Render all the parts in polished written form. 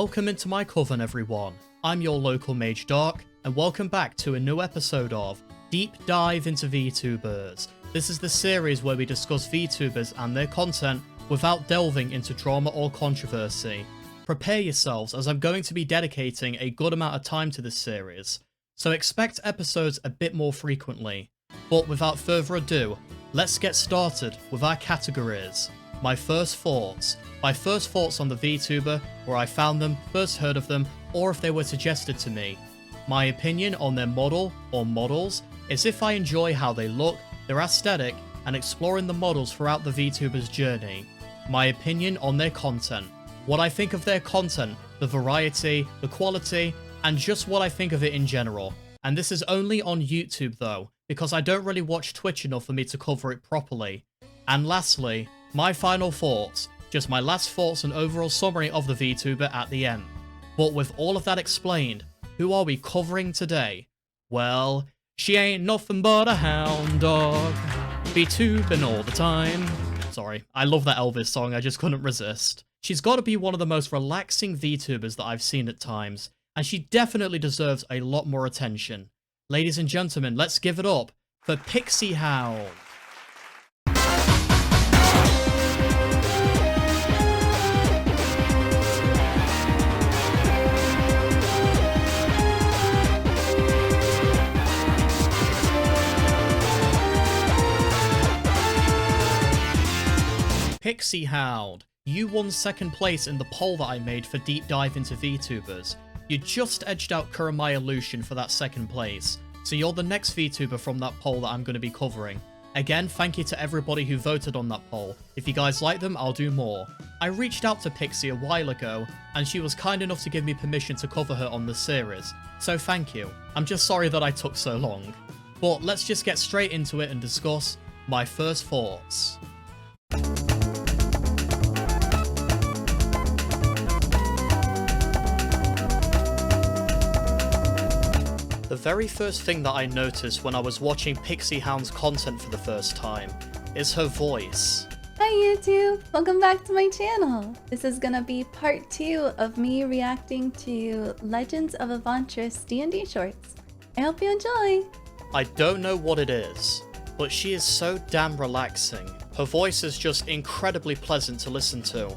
Welcome into my coven, everyone. I'm your local mage Dark, and welcome back to a new episode of Deep Dive Into Vtubers. This is the series where we discuss Vtubers and their content without delving into drama or controversy. Prepare yourselves, as I'm going to be dedicating a good amount of time to this series, so expect episodes a bit more frequently. But without further ado, let's get started with our categories. My first thoughts on the Vtuber, where I found them, first heard of them, or if they were suggested to me. My opinion on their model, or models, is if I enjoy how they look, their aesthetic, and exploring the models throughout the Vtuber's journey. My opinion on their content, what I think of their content, the variety, the quality, and just what I think of it in general. And this is only on YouTube though, because I don't really watch Twitch enough for me to cover it properly. And lastly, my final thoughts, just my last thoughts and overall summary of the Vtuber at the end. But with all of that explained, who are we covering today? Well, she ain't nothing but a hound dog, Vtubing all the time. Sorry, I love that Elvis song, I just couldn't resist. She's got to be one of the most relaxing Vtubers that I've seen at times, and she definitely deserves a lot more attention. Ladies and gentlemen, let's give it up for Pixxi Hound. Pixxi Hound, you won second place in the poll that I made for Deep Dive Into Vtubers. You just edged out Kuramaya Lucian for that second place, so you're the next Vtuber from that poll that I'm going to be covering. Again, thank you to everybody who voted on that poll. If you guys like them, I'll do more. I reached out to Pixxi a while ago, and she was kind enough to give me permission to cover her on this series, so thank you. I'm just sorry that I took so long. But let's just get straight into it and discuss my first thoughts. The very first thing that I noticed when I was watching Pixxi Hound's content for the first time is her voice. Hi YouTube! Welcome back to my channel! This is gonna be part 2 of me reacting to Legends of Evantris D&D shorts. I hope you enjoy! I don't know what it is, but she is so damn relaxing. Her voice is just incredibly pleasant to listen to.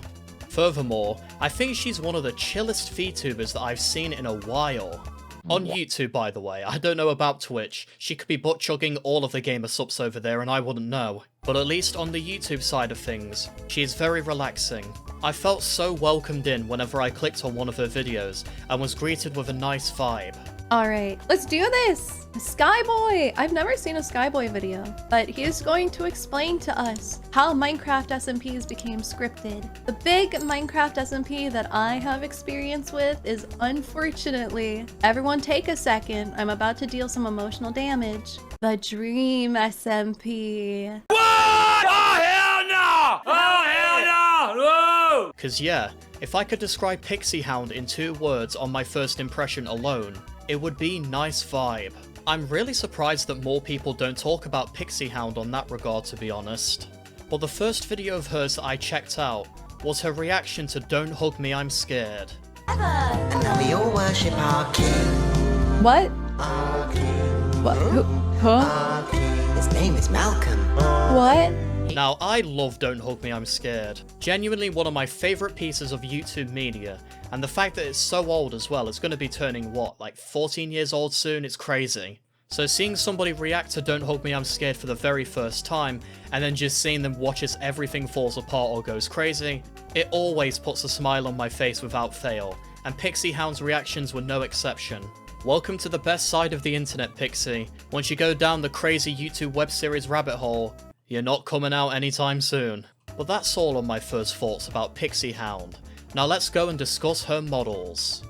Furthermore, I think she's one of the chillest Vtubers that I've seen in a while. On YouTube, by the way, I don't know about Twitch. She could be butt-chugging all of the gamer subs over there and I wouldn't know. But at least on the YouTube side of things, she is very relaxing. I felt so welcomed in whenever I clicked on one of her videos and was greeted with a nice vibe. Alright, let's do this! Skyboy! I've never seen a Skyboy video, but he is going to explain to us how Minecraft SMPs became scripted. The big Minecraft SMP that I have experience with is, unfortunately, everyone take a second, I'm about to deal some emotional damage. The Dream SMP. What? Oh hell no! Oh hell no! Whoa! Cause yeah, if I could describe Pixxi Hound in 2 words on my first impression alone, it would be nice vibe. I'm really surprised that more people don't talk about Pixxi Hound on that regard, to be honest. But the first video of hers that I checked out was her reaction to Don't Hug Me, I'm Scared. And now we all worship our king. What? Our king. What? Huh? Our king. His name is Malcolm. What? Now, I love Don't Hug Me, I'm Scared. Genuinely one of my favourite pieces of YouTube media, and the fact that it's so old as well, it's going to be turning, what, like 14 years old soon? It's crazy. So seeing somebody react to Don't Hug Me, I'm Scared for the very first time, and then just seeing them watch as everything falls apart or goes crazy, it always puts a smile on my face without fail, and Pixxi Hound's reactions were no exception. Welcome to the best side of the internet, Pixxi. Once you go down the crazy YouTube web series rabbit hole, you're not coming out anytime soon. But that's all on my first thoughts about Pixxi Hound. Now let's go and discuss her models.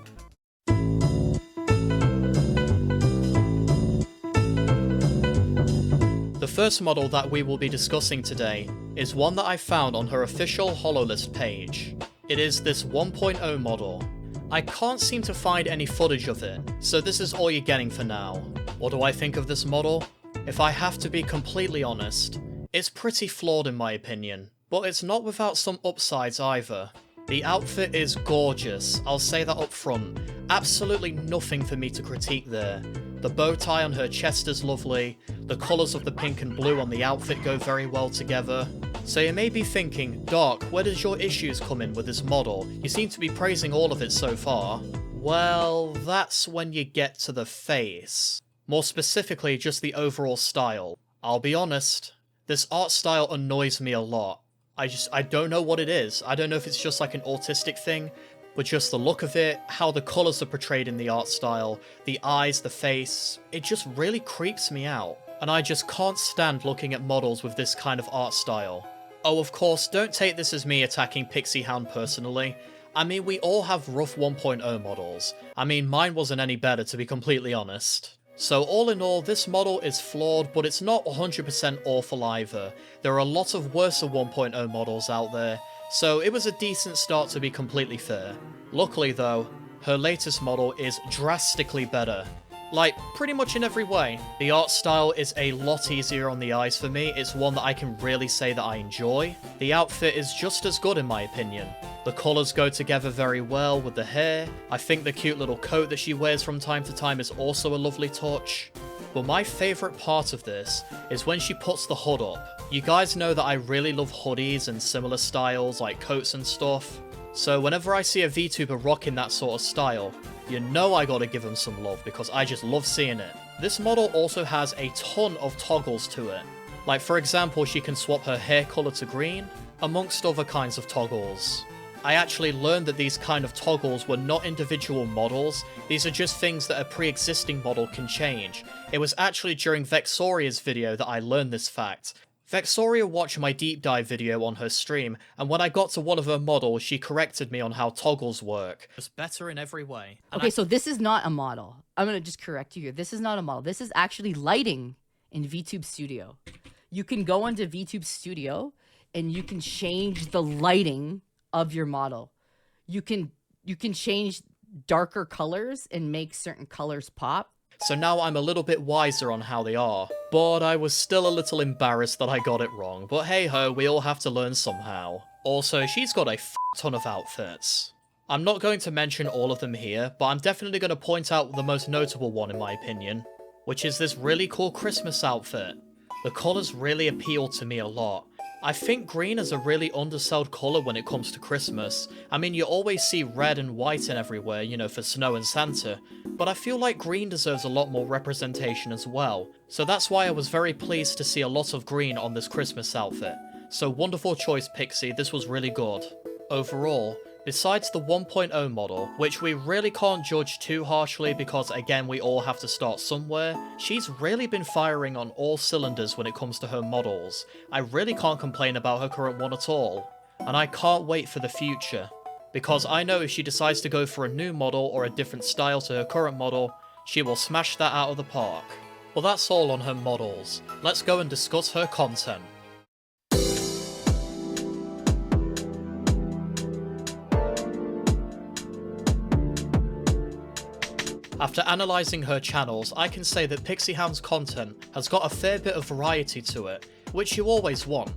The first model that we will be discussing today is one that I found on her official HoloList page. It is this 1.0 model. I can't seem to find any footage of it, so this is all you're getting for now. What do I think of this model? If I have to be completely honest, it's pretty flawed in my opinion, but it's not without some upsides either. The outfit is gorgeous, I'll say that up front. Absolutely nothing for me to critique there. The bow tie on her chest is lovely, the colours of the pink and blue on the outfit go very well together. So you may be thinking, Doc, where does your issues come in with this model? You seem to be praising all of it so far. Well, that's when you get to the face. More specifically, just the overall style. I'll be honest, this art style annoys me a lot. I don't know what it is. I don't know if it's just like an autistic thing, but just the look of it, how the colours are portrayed in the art style, the eyes, the face, it just really creeps me out. And I just can't stand looking at models with this kind of art style. Oh, of course, don't take this as me attacking Pixxi Hound personally. I mean, we all have rough 1.0 models. I mean, mine wasn't any better, to be completely honest. So all in all, this model is flawed, but it's not 100% awful either. There are a lot of worse 1.0 models out there, so it was a decent start to be completely fair. Luckily though, her latest model is drastically better. Like, pretty much in every way. The art style is a lot easier on the eyes for me, it's one that I can really say that I enjoy. The outfit is just as good in my opinion. The colours go together very well with the hair. I think the cute little coat that she wears from time to time is also a lovely touch. But my favourite part of this is when she puts the hood up. You guys know that I really love hoodies and similar styles like coats and stuff. So whenever I see a VTuber rocking that sort of style, you know I gotta give him some love because I just love seeing it. This model also has a ton of toggles to it. Like for example, she can swap her hair colour to green, amongst other kinds of toggles. I actually learned that these kind of toggles were not individual models, these are just things that a pre-existing model can change. It was actually during Vexoria's video that I learned this fact. Vexoria watched my deep dive video on her stream, and when I got to one of her models, she corrected me on how toggles work. It's better in every way. Okay, so this is not a model. I'm gonna just correct you here. This is not a model. This is actually lighting in VTube Studio. You can go into VTube Studio, and you can change the lighting of your model. You can change darker colors and make certain colors pop. So now I'm a little bit wiser on how they are, but I was still a little embarrassed that I got it wrong, but hey ho, we all have to learn somehow. Also, she's got a ton of outfits. I'm not going to mention all of them here, but I'm definitely going to point out the most notable one in my opinion, which is this really cool Christmas outfit. The colours really appeal to me a lot. I think green is a really undersold colour when it comes to Christmas. I mean, you always see red and white and everywhere, you know, for snow and Santa, but I feel like green deserves a lot more representation as well. So that's why I was very pleased to see a lot of green on this Christmas outfit. So wonderful choice, Pixxi, this was really good. Overall, besides the 1.0 model, which we really can't judge too harshly because again we all have to start somewhere, she's really been firing on all cylinders when it comes to her models. I really can't complain about her current one at all. And I can't wait for the future, because I know if she decides to go for a new model or a different style to her current model, she will smash that out of the park. Well, that's all on her models. Let's go and discuss her content. After analysing her channels, I can say that Pixxi Hound's content has got a fair bit of variety to it, which you always want.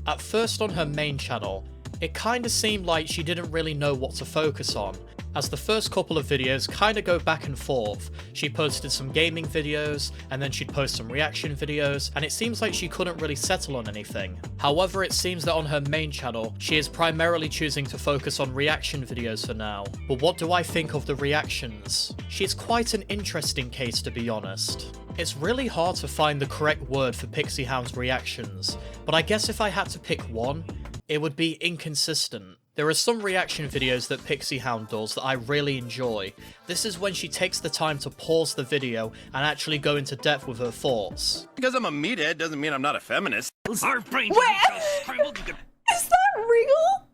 At first on her main channel, it kinda seemed like she didn't really know what to focus on, as the first couple of videos kinda go back and forth. She posted some gaming videos, and then she'd post some reaction videos, and it seems like she couldn't really settle on anything. However, it seems that on her main channel, she is primarily choosing to focus on reaction videos for now. But what do I think of the reactions? She's quite an interesting case, to be honest. It's really hard to find the correct word for Pixxi Hound's reactions, but I guess if I had to pick one, it would be inconsistent. There are some reaction videos that Pixxi Hound does that I really enjoy. This is when she takes the time to pause the video and actually go into depth with her thoughts. Because I'm a meathead doesn't mean I'm not a feminist. Our brains Wait. are so scrambled you could... Is that real?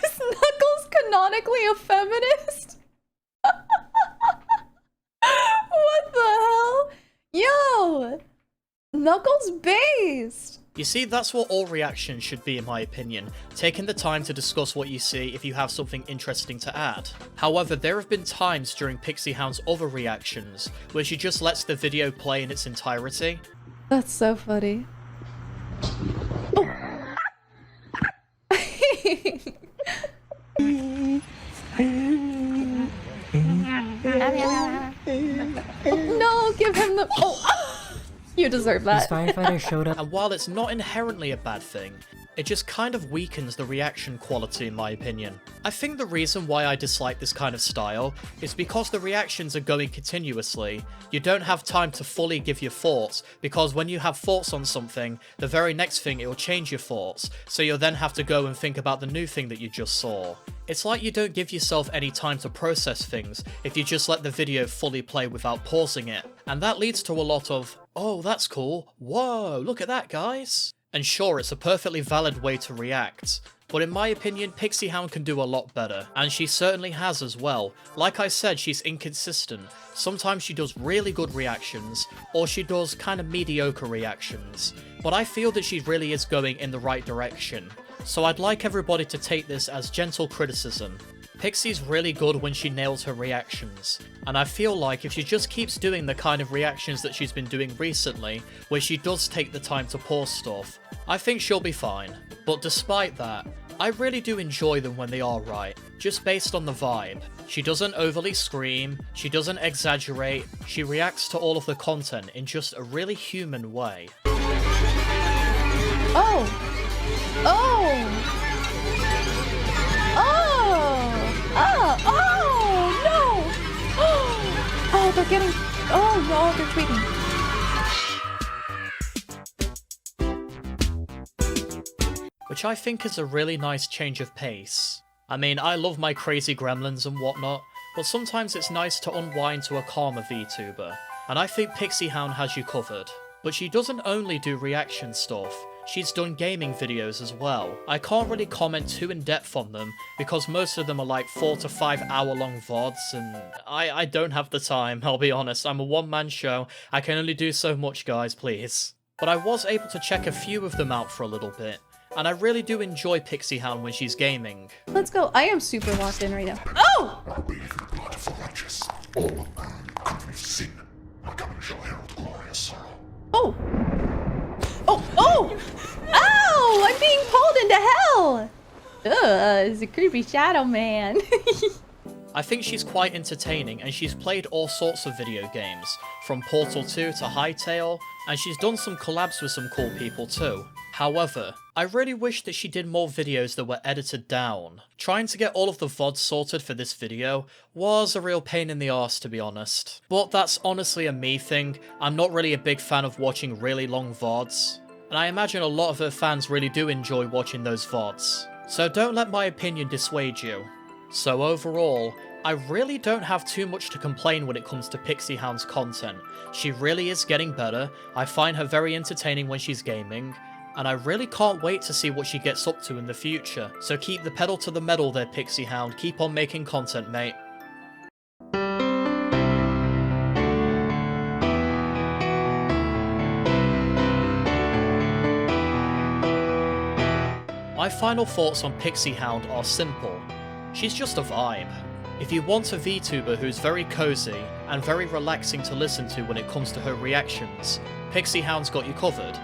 Is Knuckles canonically a feminist? What the hell? Yo! Knuckles based! You see, that's what all reactions should be in my opinion, taking the time to discuss what you see if you have something interesting to add. However, there have been times during Pixxi Hound's other reactions where she just lets the video play in its entirety. That's so funny. Give him the. Oh, you deserve These that. firefighters showed up. And while it's not inherently a bad thing, it just kind of weakens the reaction quality in my opinion. I think the reason why I dislike this kind of style is because the reactions are going continuously. You don't have time to fully give your thoughts, because when you have thoughts on something, the very next thing it will change your thoughts, so you'll then have to go and think about the new thing that you just saw. It's like you don't give yourself any time to process things if you just let the video fully play without pausing it. And that leads to a lot of, oh that's cool, whoa, look at that guys. And sure, it's a perfectly valid way to react, but in my opinion, Pixxi Hound can do a lot better, and she certainly has as well. Like I said, she's inconsistent. Sometimes she does really good reactions, or she does kind of mediocre reactions, but I feel that she really is going in the right direction. So I'd like everybody to take this as gentle criticism. Pixie's really good when she nails her reactions, and I feel like if she just keeps doing the kind of reactions that she's been doing recently, where she does take the time to pause stuff, I think she'll be fine. But despite that, I really do enjoy them when they are right, just based on the vibe. She doesn't overly scream, she doesn't exaggerate, she reacts to all of the content in just a really human way. Oh! Oh! Oh, no! Oh, they're getting. Oh, no, they're tweeting. Which I think is a really nice change of pace. I mean, I love my crazy gremlins and whatnot, but sometimes it's nice to unwind to a calmer VTuber, and I think Pixxi Hound has you covered. But she doesn't only do reaction stuff, she's done gaming videos as well. I can't really comment too in depth on them, because most of them are like 4 to 5 hour long VODs, and I don't have the time, I'll be honest. I'm a one-man show, I can only do so much guys, please. But I was able to check a few of them out for a little bit, and I really do enjoy Pixxi Hound when she's gaming. Let's go. I am super locked in right now. Oh! I bathe in blood of the righteous. All of mankind with sin. My coming shall herald glorious sorrow. Oh! Oh! Oh! Ow! I'm being pulled into hell! Ugh, it's a creepy shadow man. I think she's quite entertaining, and she's played all sorts of video games, from Portal 2 to Hytale, and she's done some collabs with some cool people too. However, I really wish that she did more videos that were edited down. Trying to get all of the VODs sorted for this video was a real pain in the arse, to be honest. But that's honestly a me thing. I'm not really a big fan of watching really long VODs, and I imagine a lot of her fans really do enjoy watching those VODs. So don't let my opinion dissuade you. So overall, I really don't have too much to complain when it comes to Pixxi Hound's content. She really is getting better, I find her very entertaining when she's gaming, and I really can't wait to see what she gets up to in the future. So keep the pedal to the metal there, Pixxi Hound, keep on making content, mate. My final thoughts on Pixxi Hound are simple. She's just a vibe. If you want a VTuber who's very cozy and very relaxing to listen to when it comes to her reactions, Pixxi Hound's got you covered.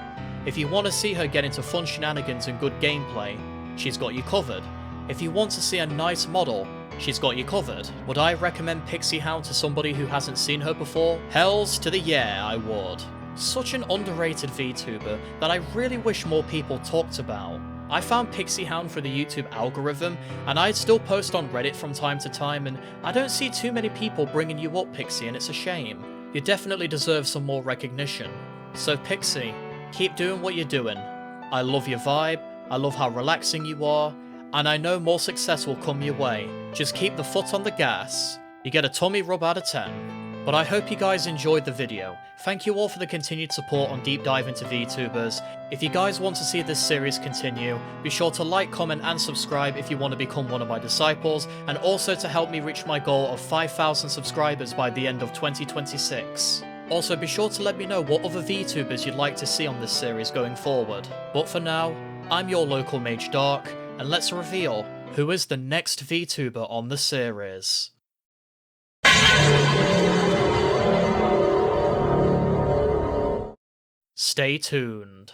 If you want to see her get into fun shenanigans and good gameplay, she's got you covered. If you want to see a nice model, she's got you covered. Would I recommend Pixxi Hound to somebody who hasn't seen her before? Hells to the yeah, I would. Such an underrated VTuber that I really wish more people talked about. I found Pixxi Hound through the YouTube algorithm, and I still post on Reddit from time to time, and I don't see too many people bringing you up, Pixxi, and it's a shame. You definitely deserve some more recognition. So Pixxi, keep doing what you're doing. I love your vibe, I love how relaxing you are, and I know more success will come your way. Just keep the foot on the gas. You get a tummy rub out of 10. But I hope you guys enjoyed the video. Thank you all for the continued support on Deep Dive Into Vtubers. If you guys want to see this series continue, be sure to like, comment and subscribe if you want to become one of my disciples, and also to help me reach my goal of 5,000 subscribers by the end of 2026. Also, be sure to let me know what other VTubers you'd like to see on this series going forward. But for now, I'm your local Mage Dark, and let's reveal who is the next VTuber on the series. Stay tuned.